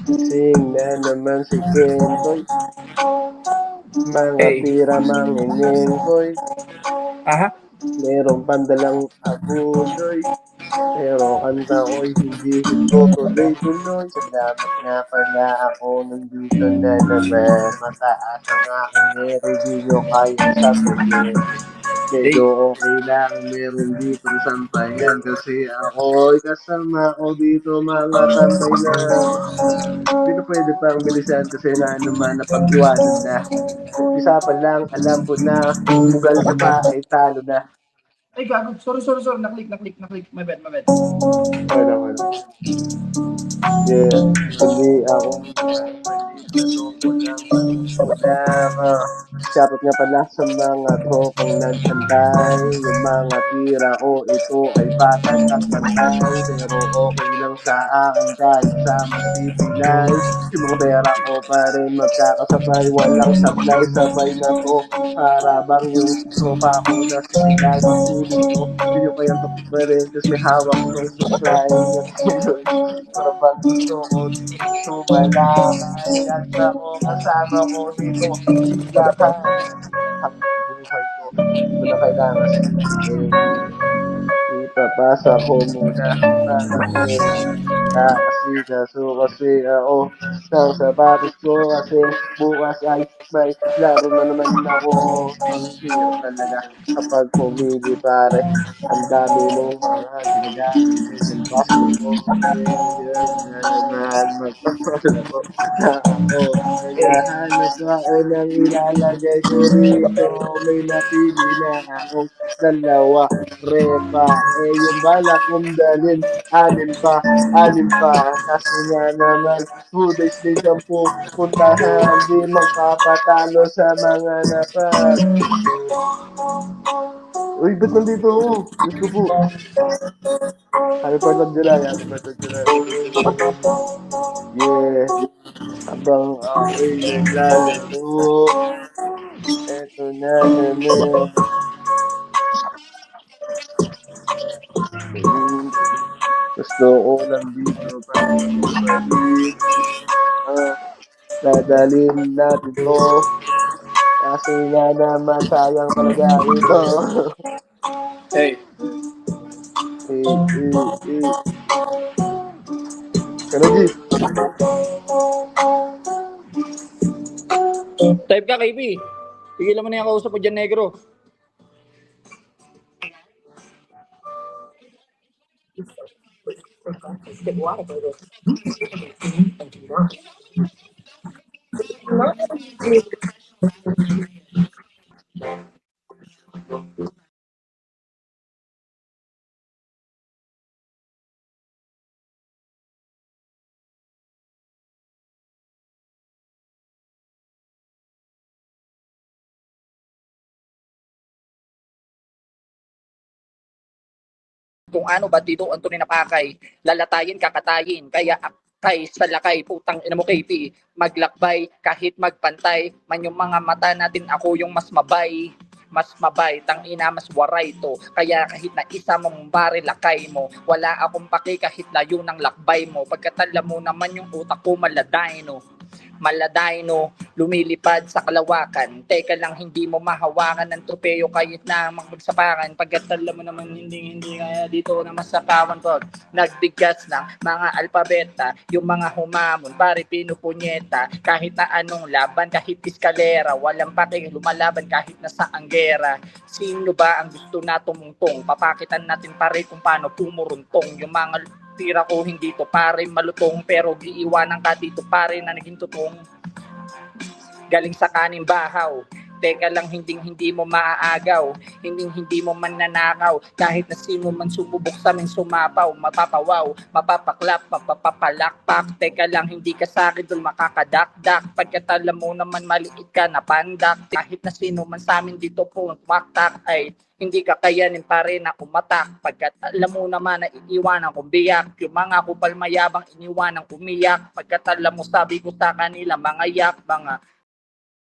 Gising na naman si Kentoy, mga Hey. pira manginengkoy, Aha. merong pandalang abuloy, pero kanta ko'y hindi ito tuloy-tuloy. Salamat nga pala ako nandito na naman. Mataas ang aking ere, di nyo kayang sabayin. Medyo Hey. okay lang, meron ditong sampayan kasi ako'y kasama ko dito mga tambay na hindi na pwede pang bilisan kasi na naman napag-iwanan na. Umpisa pa lang, alam ko na, bugal ka pa ay talo na. Ay, gago. Sorry. Naklik. My bad. Okay lang, okay lang. Yeah, muli akong nagbabalik sa loko ng pagmumula ka. Shoutout nga pala sa mga tropang nag-antay. Yung mga tira ko, ito ay patas at pantay. Pero okay lang sa akin kahit sama city life. Yung mga pera ko pa rin magkakasabay. Walang sablay-sabay na to. Para bang yung tropa ko na supply. Feeling ko, hindi ko kayang tapos pa rin. Kasi may hawak tong supply. Pero pag gusto ko dito malakay at ako kasama ko dito sigakan hanggang buhay ko. Hindi ko na kailangan sisihin. Ipapasa ko muna para meron kaasikaso kasi ako ng sapatos ko kasi bukas ay may laro na naman ako. Ang hirap talaga kapag pumili pare. Ang dami mong mga ginagamit ng basketball. Yan na naman magpapalaro na ako. Naghahanap ako ng ilalagay ko rito. May napili na akong dalawa repa, yung balak kong dalhin, anim pa, kasi nga naman, 2 days din siyang pupuntahan, di magpapatalo sa mga napag. Uy, ba't nandito ako? Diyos ko po. Happy 4th of July, happy 4th of July. Yeah, habang ako'y naglalaro, eto na naman. Gusto ko lang dito pagbalik. Dadalhin natin to. Kasi nga naman sayang talaga ito. Hey. eh. Pero G, Type ka, KP. Tigilan mo na yung kausap mo dyan, negro. Kung ano ba dito ang tunay na pakay, lalatayin, kakatayin, kaya kay sa lakay, putang ina mo KP, maglakbay, kahit magpantay, man yung mga mata natin, ako yung mas mabay, tang ina mas waray to, kaya kahit na isa mong baril lakay mo, wala akong paki kahit layo ng lakbay mo, pagkatala mo naman yung utak ko maladay no, lumilipad sa kalawakan. Teka lang, hindi mo mahawakan ng tropeyo kahit na magsapakan. Pagkatala mo naman, hindi kaya dito na masapawan ko. Nagbigas ng mga alpabeta, yung mga humamon, pare pinupunyeta. Kahit na anong laban, kahit iskalera, walang paking lumalaban kahit na sa anggera. Sino ba ang gusto na tumungtong? Papakitan natin pare kung paano pumuruntong yung mga tira ko hindi to pare malutong pero giiwanan ka dito pare na naging tutong galing sa kaning bahaw. Teka lang, hindi mo maaagaw, hindi mo mananakaw, kahit na sino man sumubok sa amin sumapaw, mapapawaw, mapapaklap, mapapapalakpak, teka lang, hindi ka sa akin dun makakadakdak, pagkatala mo naman maliit ka na pandak, kahit na sino man sa amin dito po maktak, ay hindi ka kayanin pa rin na umatak, pagkat alam mo naman na iniwanan kong biyak, yung mga kupal mayabang iniwanan umiyak, pagkat alam mo sabi ko sa kanila mga yak, mga